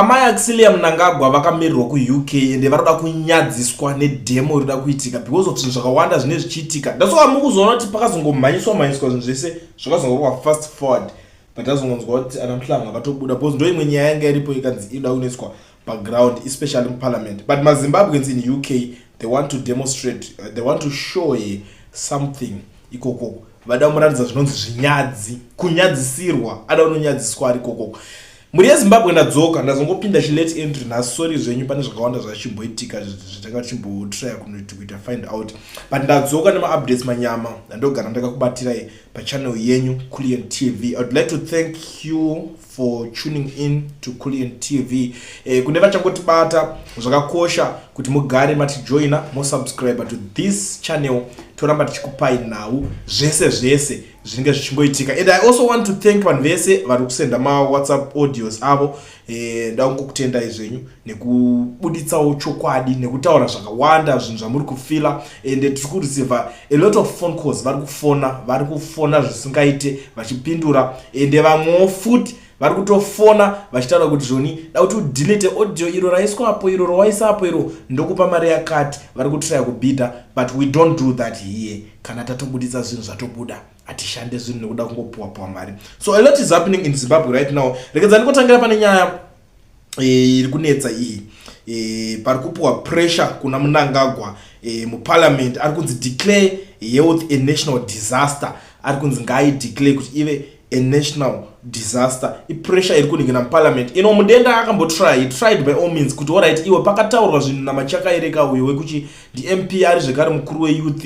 amai Axile Mnangagwa vakamirwa kuUK ende varoda kunyadziswa nedemo inoda kuitika because of zvinhu zvakawanda zvine zvichiitika. Ndasoka mukuzoona kuti pakazongomhanyiswa zvinhu zvese zvakazongorwa fast forward, but azongonzwa kuti ana Mhlanga akatobuda because ndo imwe nyaya yanga iripo ikanzi inoda kuneswa background, especially in parliament. But Zimbabweans in UK, they want to demonstrate, they want to show something ikoko. Vada muratidza zvinonzi zvinyadzi, kunyadzisirwa, ada unonyadziswa ari ikoko. Muri yeZimbabwe ndadzoka ndazongopinda chilate entry na sorry zvenyu pane zvakawanda zvachimboitika zvitanga chimbotry kuita find out, but ndadzoka nema updates manyama ndogara ndakakubatira pachannel yenyu Kulian TV. I would like to thank you for tuning in to Kulian TV. Kune vachangotibata zvakakosha kuti mugare matijoina mo subscribe to this channel, toramba tichikupai nhau zvese zvinenge zvichingoitika. And I also want to thank vanhu vese vari kusenda ma WhatsApp audios avo ndangokutendai zvenyu nekubuditsawo chokwadi nekutaura zvakawanda zvinhu zvamuri kufila, and tiri kureceive a lot of phone calls. Vari kufona zvisingaite vachipindura, and vamwewo futi vari kutofona vachitaura kuti zvoni da kuti udelete audio iro raiswapo iro rawaisapo iro ndokupa mari yakati. Vari kutraya kubhidha, but we don't do that here. Kana tatobuditsa zvinhu zvatobuda atishande zvinhu nekuda kungopuwa mari. So a lot is happening in Zimbabwe right now. Rekedzani kotangira pane nyaya iri kunetsa iyi pari kupuwa pressure kuna Mnangagwa muparliament. Ari kunzi declare health a national disaster. Ari kunzi ngai declare kuti ive a national disaster. Pressure iri kuningina muparliament. Mudenda akambotry, he tried by all means kuti alright iwe pakataurwa zvinhu namachakaereka uyo wekuti the MP ari zvekare mukuru weYouth,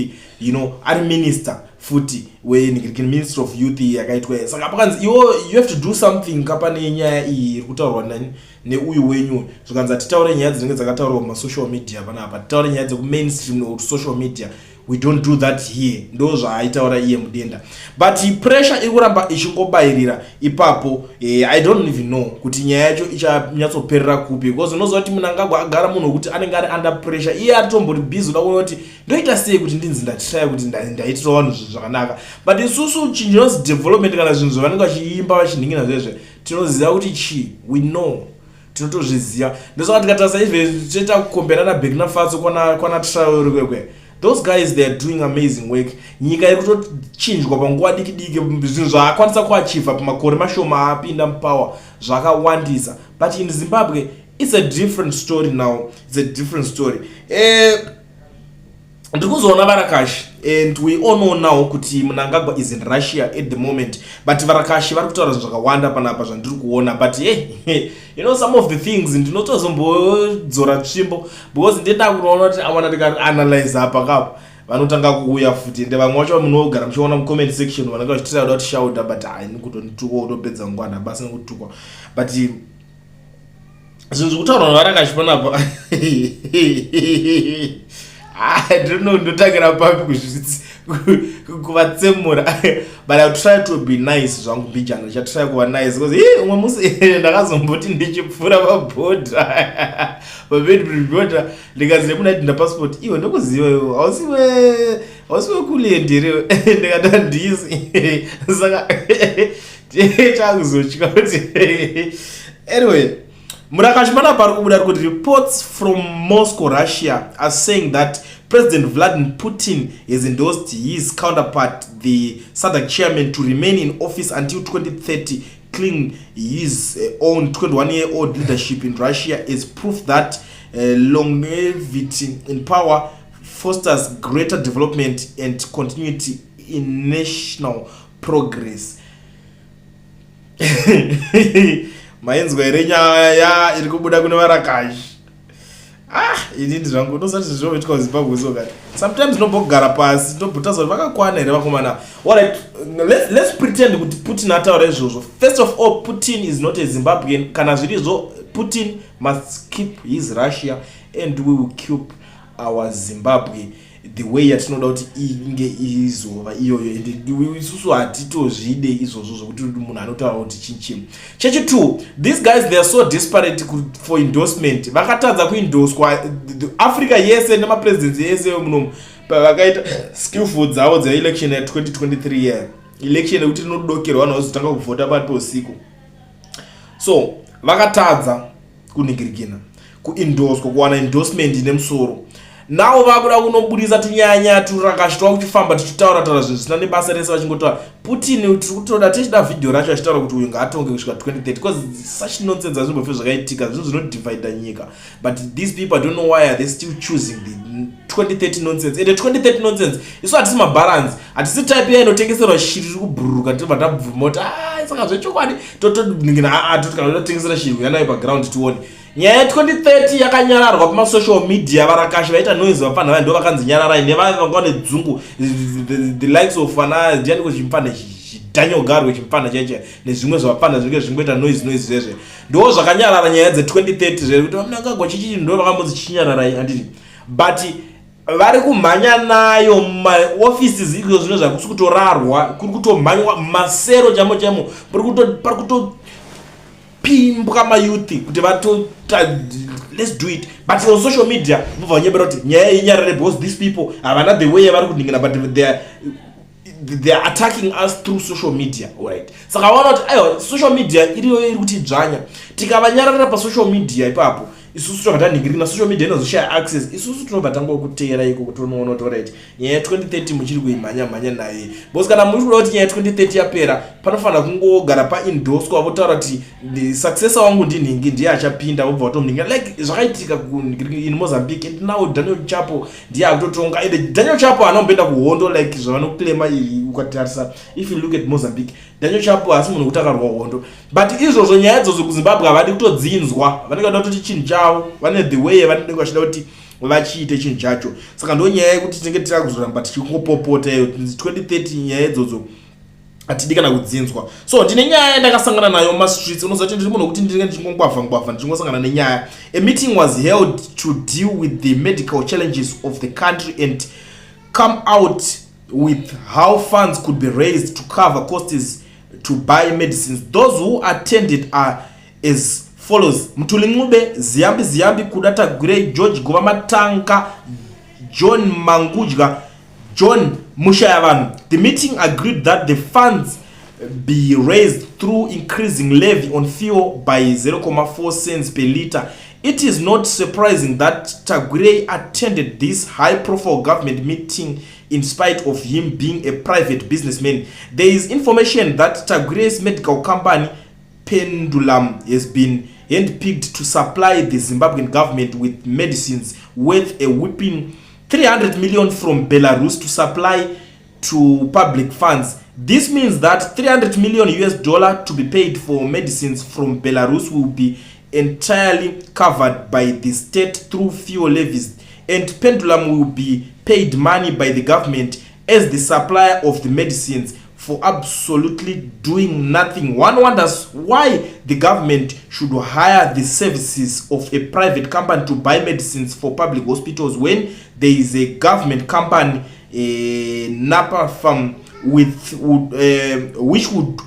ari minister futi minister of youth yakaitwa. Saka pakanzi you have to do something kapane nyaya iyi iri kutaurwa neuyu wenyu. Zvikanzi titaure nyaya dzinenge dzakataurwa mumasocial media panapa, titaure nyaya dzeku mainstream or social media. We don't do that here. Ndo zvaaitaura iye mudenda. But pressure iri kuramba ichingobayirira ipapo. I don't even know kuti nyaya yacho ichanyatsoperera kupi, because unoziva kuti Mnangagwa agara munhu kuti anenge ari under pressure. Iye atombori busy uda kuona kuti ndoita sei kuti ndinzi ndatry kuti ndaitira vanhu zvinhu zvakanaka. But isusu chinonzi development kana zvinhu zvavanenge vachiimba vachiningina zvezve tinoziva kuti we know, tinotozviziva. Ndosoka tikatasa izve tichita kukomberana Burkina Faso kwana trial kwekwe. Those guys, they are doing amazing work. Nyika iri kutochinjwa panguva diki zvinhu zvaakwanisa kuachieva pamakore mashoma apinda mupower zvakawandisa. But in Zimbabwe it's a different story now. It's a different story. Ndikuzoona Varakashi, and we all know now kuti Mnangagwa is in Russia at the moment. But Varakashi vari kutaura zvinhu zvakawanda panapa zvandiri kuona. But some of the things ndinotozombodzora tsvimbo because ndenda kuona kuti awana ndikaanalyze apa kapo vanotanga kuuya futi, ende vamwe vacho munogara muchiona mucomment section vanenge vachitira kuti shauta, but haini kutonituka kutopedza ngwana basi nekutukwa. But zvinhu zvekutaura naVarakashi panapa I don't know ndotangira papi kuvatsemura. But I'll try to be nice zvangu bijana. Ndichatry kuva nice because umwe musi ndakazomboti ndichipfura pabhodha pabhodha ndikazi nemunati nda passport iwe ndokuziva iwe hausiwe kulienderewe ndikati ndisi. Saka chakuzotya kuti anyway. Murakashimana parikubuda kuti reports from Moscow, Russia are saying that President Vladimir Putin has endorsed his counterpart, the SADC chairman, to remain in office until 2030, claiming his own 21-year-old leadership in Russia is proof that longevity in power fosters greater development and continuity in national progress. Maenzwa ere nyaya iri kubuda kune Varakashi. Inini zvangu ndosati zvoitwa Zimbabwe sokati. Sometimes ndombogara pasi ndobhutaza kuti vakakwana here vakomana. Alright, let's pretend kuti Putin ataura izvozvo. First of all, Putin is not a Zimbabwean. Kana zvirizvo, Putin must keep his Russia and we will keep our Zimbabwe the way yatinoda kuti inge izova iyoyo, and isusu hatitozvide izvozvo zvokuti munhu anotaura kuti chinchini. Chechi2, these guys, they are so desperate for endorsement. Vakatadza kuendoswa Africa yese nemapresidents yese munomu pavakaita skillful dzavo dzeelection ya 2023 year election yekuti inodokerwa vanhu vazotanga kuvhota pari pausiku. So vakatadza kuningirikina kuendorse kuwana endorsement nemusoro nawo vakuda kunobudisa tunyanya turakashitwa kuchifamba tichitaura taura zvinhu zvisina nebasa rese vachingotaura Putin tiri kutoda tichida video racho achitaura kuti uyu ngaatonge kusvika 2030 because such nonsense hazvimbofe zvakaitika zvinhu zvinodivhaida nyika but these people I don't know why are they still choosing the 2030 nonsense and the 2030 nonsense isu hatisi mabalance hatisi type iya inotengeserwa shiri iri kubhururuka tibva tabvuma kuti saka zvechokwadi totoningina toti kana totengesera shiri uyanayo paground tione nyaya ya 2030 yakanyararwa pamasocial media varakashi vaita noise vapana vanhu ndo vakanzi nyararai nevangane dzungu the likes of ana ndiani kuchimfana Daniel Garwe chimfana cheche nezvimwe zvapana zvinenge zvingota noise zvezve ndo zvakanyarara nyaya dze 2030 zvekuti Mnangagwa chichi ndo vakambodzi chinyararai anditi but vari kumhanya nayo maoffices izvo zvino zvakusi kutorarwa kuri kutomhanywa masero chamo pari kuto pimbwa mayouth kuti let's do it but on social media vobva vanyebera kuti nyaya inyarare because these people havana the way vari kuningina but they are attacking us through social media, alright? Saka waona kuti ayo social media iriyo iri kuti dzvanya tikavanyarara pasocial media ipapo isusu tobva taningirina social media inozoshaya access isusu tinobva tangokuteera iko kuti unoona kuti alright nyaya ya 2030 muchiri kuimhanya naye because kana muri kuda kuti nyaya ya 2030 yapera panofanira kungogara paendorswa votaura kuti the successor wangu ndinhingi ndiye achapinda vobva vatomningira like zvakaitika in Mozambique and now Daniel Chapo ndiye akutotonga and Daniel Chapo anomboenda kuhondo like zvavanoklema ukatarisa if you look at Mozambique Daniel Chapo hasi munhu kuti akarwa hondo but izvozvo nyaya idzodzo kuZimbabwe havadi kutodzinzwa vanenge vada kuti chinhu chavo vane the way vanenge vachida kuti vachiite chinhu chacho saka ndo nyaya yekuti tinenge tirakuzoramba tichingopopota iyo 2030 nyaya idzodzo atidi kana kudzinzwa so ndine nyaya ndakasangana nayo mumastreets unozoti ndiri munhu kuti ndinenge ndichingongwavha ndichingosangana nenyaya a meeting was held to deal with the medical challenges of the country and come out with how funds could be raised to cover costs to buy medicines. Those who attended are as follows: Mtulingube, Ziyambi, Kudata Grey, George Govamatanka, John Mangujga, John Mushayavan. The meeting agreed that the funds be raised through increasing levy on fuel by 0.4 cents per litre. It is not surprising that Tagre attended this high-profile government meeting in spite of him being a private businessman. There is information that Tagre's medical company, Pendulum, has been handpicked to supply the Zimbabwean government with medicines worth a whopping 300 million from Belarus to supply to public funds. This means that 300 million US dollar to be paid for medicines from Belarus will be entirely covered by the state through fuel levies, and Pendulum will be paid money by the government as the supplier of the medicines for absolutely doing nothing. One wonders why the government should hire the services of a private company to buy medicines for public hospitals when there is a government company, Napa Farm, which would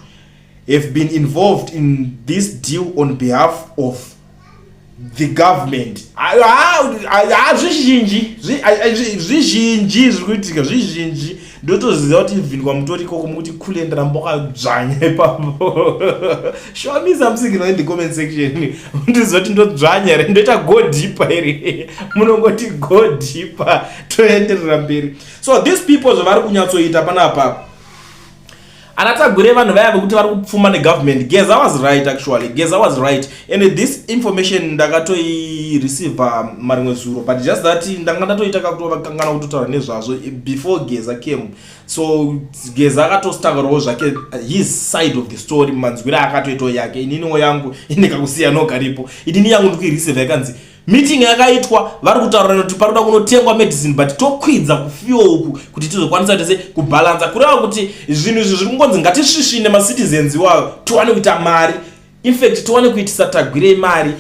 have been involved in this deal on behalf of the government. Zvizhinji ndotoziva kuti even kwamutori koko mukuti kulendera mboka dzvanya ipapo. Show me something in the comment section. Ndizoti ndodzvanya here ndoita go deeper here. Munongoti go deeper toenderera mberi. So these people zvavari kunyatsoita panapa anatagure vanhu vaya vekuti vari kupfuma negovernment. Geza was right actually. Geza was right. And this information ndakatoi receive marimwe zuro, but just that ndanga ndatoita kakutokangana kutotaura nezvazvo before Geza came. So Geza akatostagarawo zvake his side of the story, manzwira akatoitawo yake. Ininiwo yangu indikakusiya nogaripo. Inini yangu ndikuireceive yakanzi meeting yakaitwa vari kutaura kuti paroda kunotengwa medicine but tokwidza kufiwa uku kuti tizokwanisa tese kubalansa kureva kuti zvinhu izvi zviri kungonzi ngatisvisvine macitizens wavo tiwane kuita mari, in fact tiwane kuitisa Tagre mari.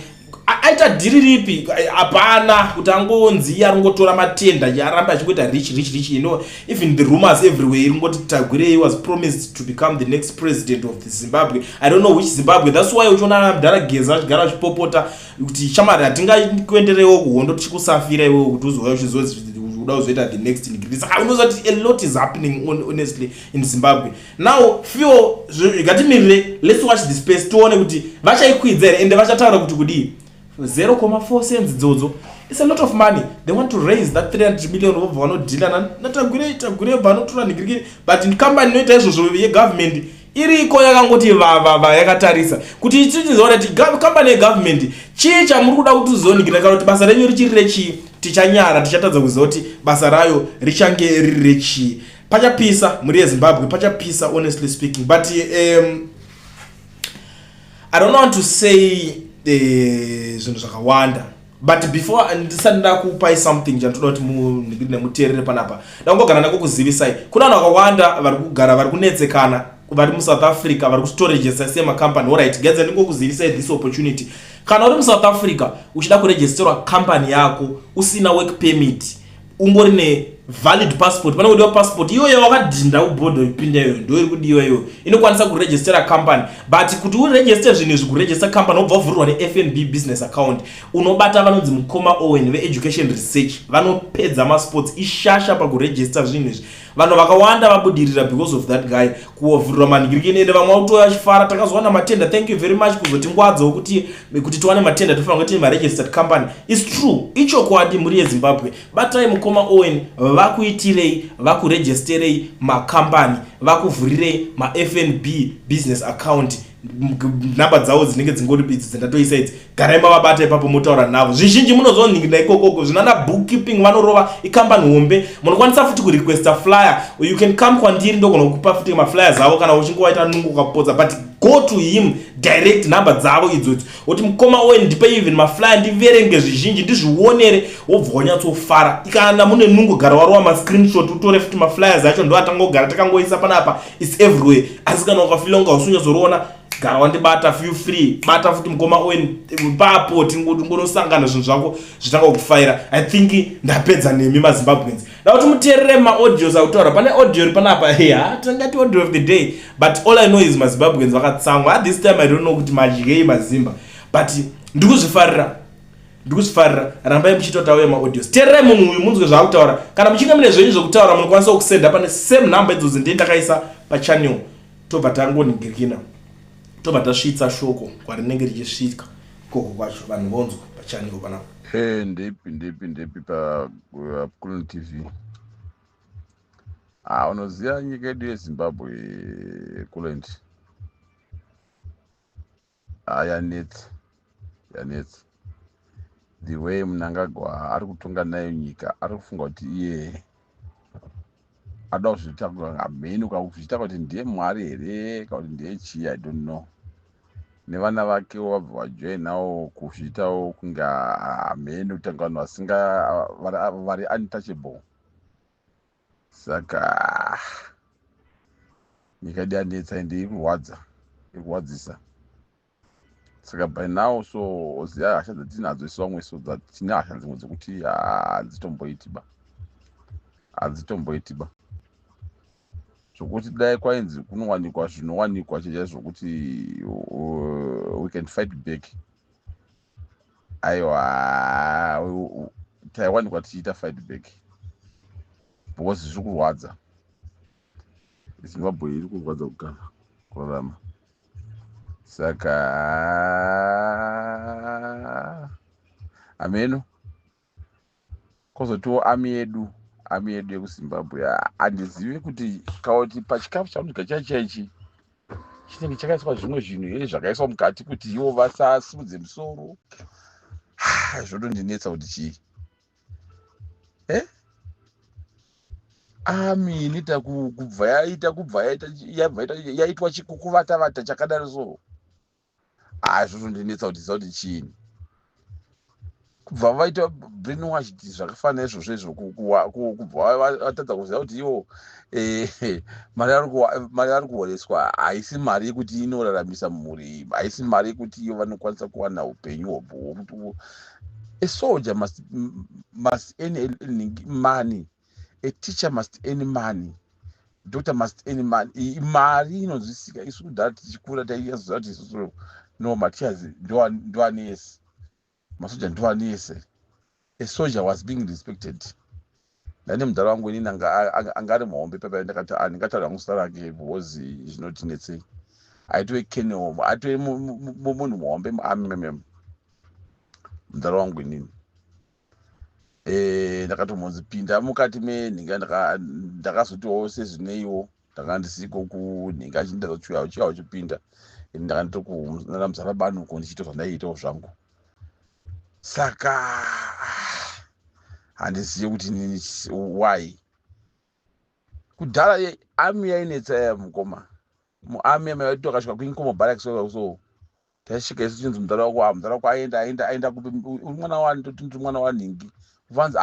Aita dhiri ripi? Hapana kuti angonzi aringotora matenda aramba achingoita rich. You know, even the rumors everywhere iringoti Tagre was promised to become the next president of the Zimbabwe. I don't know which Zimbabwe. That's why uchiona mudhara Geza achigara achipopota kuti chamari hatingakuenderewo kuhondo tichikusafira iwewe kuti uzouya uchizoda kuzoita the next degree. Saka unoziva kuti a lot is happening honestly in Zimbabwe. Now ngatimirire, let's watch the space tione kuti vachaikwidza here ende vachataura kuti kudii. 0.4 cents dzodzo. It's a lot of money. They want to raise that 300 million over vanodhila natagure vanotora nigirigiri, but in company noita izvozvo yegovernment iriko yakangoti vava yakatarisa kuti tichizoona kuti company yegovernment chii chamuri kuda kuti uzoningira kana kuti basa renyu richiri rechii, tichanyara tichatadza kuziva kuti basa rayo richange riri rechii. Pachapisa muri yeZimbabwe, pachapisa honestly speaking, but I don't want to say zvinhu zvakawanda, but before ndisati ndakupai something chandoda kuti muteerere panapa, ndangogara ndakukuzivisai kuna vanhu vakawanda vari kugara vari kunetsekana vari muSouth Africa vari kustoregesa semacompany. Alright, gedza ndingokuzivisai this opportunity. Kana uri muSouth Africa uchida kuregisterwa company yako usina work permit, ungori ne valid passport, pana kudiwa passport iyoyo wakadhinda ubhodho ipinda iyoyo ndio iri kudiwa iyoyo inokwanisa kuregistera company. But kuti uregister zvinhu zvekuregister company obva vhurwa neFNB business account, unobata vanonzi mukoma Owen veeducation research, vanopedza masports ishasha pakuregister zvinhu izvi. Vanhu vakawanda vabudirira because of that guy kuvhurwa manigiriki ende vamwe auto achifara takazowana matenda. Thank you very much kuzoti ngwadza kuti tiwane matenda tofanira kuti registered company. It's true, icho kwadi muri yeZimbabwe batai mukoma Owen vakuitirei vakuregisterei macompany, vakuvhurirei maFNB business account. Namba dzavo dzinenge dzingori bidzi dzendatoisa idzi, garai mavabata ipapo motaura navo. Zvizhinji munozoningira ikokoko zvinana bookkeeping vanorova ikambani hombe. Munokwanisa futi kurequesta flyer, you can come kwandiri ndogona kukupa futi maflyers avo kana uchinge waita nungu ukapodza, but go to him direct namba dzavo idzodzo kuti mukoma Owen ndipe even maflyer ndiverenge zvizhinji ndizvionere wobva wanyatsofara. Kana mune nungu gara warova mascreenshot utore futi maflyers acho ndo atangogara takangoisa panapa, it's everywhere. Asi kana ukafila unga usunyazoroona gara wandibata feel free, bata futi mukoma Owen papo tingonosangana zvinhu zvako zvitanga kufaira. I think ndapedza nemi maZimbabweans. Ndakuti muteerere maaudios akutaura, pane audio iri panapa tingati audio of the day, but all I know is maZimbabweans vakatsangwa. At this time I don't know kuti madyei mazimba, but ndikuzvifarira rambai muchitotauya maaudios. Teererai munhu uyu munzwe zvaakutaura. Kana muchinge mune zvenyu zvokutaura munokwanisa kusenda pane same number idzodzo ndendakaisa pachannel, tobva tangoningirikina, tobva tasvitsa shoko kwarinenge richisvika koko kwacho vanhu vonzwa pachannel panapa. Ndepi paKulon TV. Unoziva nyika yedu yeZimbabwe Kulon, yanetsa the way Mnangagwa ari kutonga nayo nyika, ari kufunga kuti iye ada kuzviita ngamheni, kuzviita kuti ndiye mwari here kana kuti ndiye chii, I don't know. Nevana vake vabva vajoinawo kuzviitawo kunga amheni, kutanga vanhu vasinga vari untouchable. Saka nyika yedu yanetsa ende irikuwadzisa. Saka by now so ziya hasha dzatinadzo isu vamwe, so that tine hasha dzimwe dzokuti hadzitomboitiba zvokuti dai kwainzi kunowanikwa zvinowanikwa checha zvokuti we can fight back, aiwa taiwanikwa tichiita fight back because zviri kurwadza. Zimbabwe iri kurwadza kurarama. Saka ameno kozotiwo ami yedu yekuZimbabwe handizivi kuti kauti pachikafu chaunodya chaichi chinenge chakaiswa zvimwe zvinhu here zvakaiswa mukati kuti ivo vasasimudze musoro. Zvotondinetsa kuti chii. Ami inoita kubva yaitwa chikukuvata chakadaro so. Zvotondinetsa kuti ziva kuti chiini. Kubva vaita brainwash zvakafanana izvozvo izvo, kubva vatadza kuziva kuti ivo mari ari kuhoreswa haisi mari yekuti inoraramisa mhuri, haisi mari yekuti ivo vanokwanisa kuwana upenyu hwokuti a soldier must earn money, a teacher must earn money, a doctor must earn money. Mari inonzwisika. Isu kudhara tichikura taiyaziva kuti isusu no matichazi ndoanese, masoja ndoanese. A soldier was being respected. Ndane mudhara wangu inini anga ari muhombe pepa ndakati ndingataura musara rake because zvinotinetsei. Aitove keneo, aitove munhu muhombe muami. mudhara wangu inini. Ndakatomhonzipinda mukati menhinga ndakazotiwo sezvineiwo ndanga ndisiko kunhinga chichiyawo chipinda ndanga nditokunana muzarabani uko ndichiita zvandaiitawo zvangu. Saka handizivi kuti nini why kudhara ami yainetsa mukoma muami amaiti akasvika kuinkomo barracks so taisvika isu chinzi mudhara wako aenda kupe mwana wani toti ndi mwana wanhingi vanzi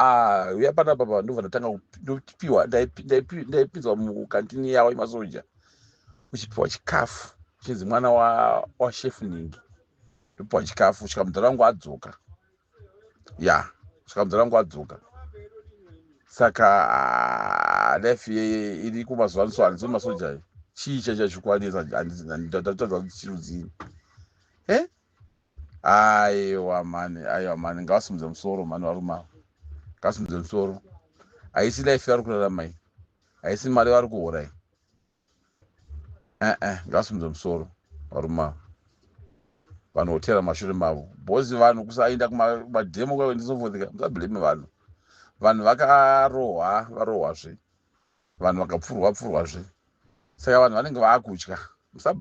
uya panapa pa ndobva ndatanga ndopiwa ndaipinzwa mukantini yawo yemasoja uchipiwa chikafu chinzi mwana wachef Nhingi ndopiwa chikafu kusvika mudhara wangu adzoka kusvika mudhara wangu adzoka. Saka life iri kumazuva ano handiso masoja chii chachikwanisa ndatadza kuti chirudzini. Aiwa mani ngavasimudze musoro mani varuma ngavasimudze musoro. Haisi life vari kurarama, haisi mari vari kuhora. Ngavasimudze musoro varuma vanohotera mashure mavo bhozi vanhu kusaenda kumadhemo kwayo ndizovhodheka musablame vanhu varohwazve vanhu vakapfurwazve. Saka vanhu vanenge vaakutya.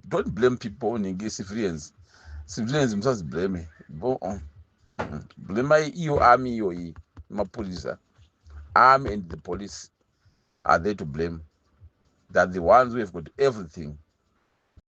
Don't blame people nhingi civilians musaziblame. Blame iyo army iyoyi mapurisa. Army and the police are there to blame. They're the ones who have got everything.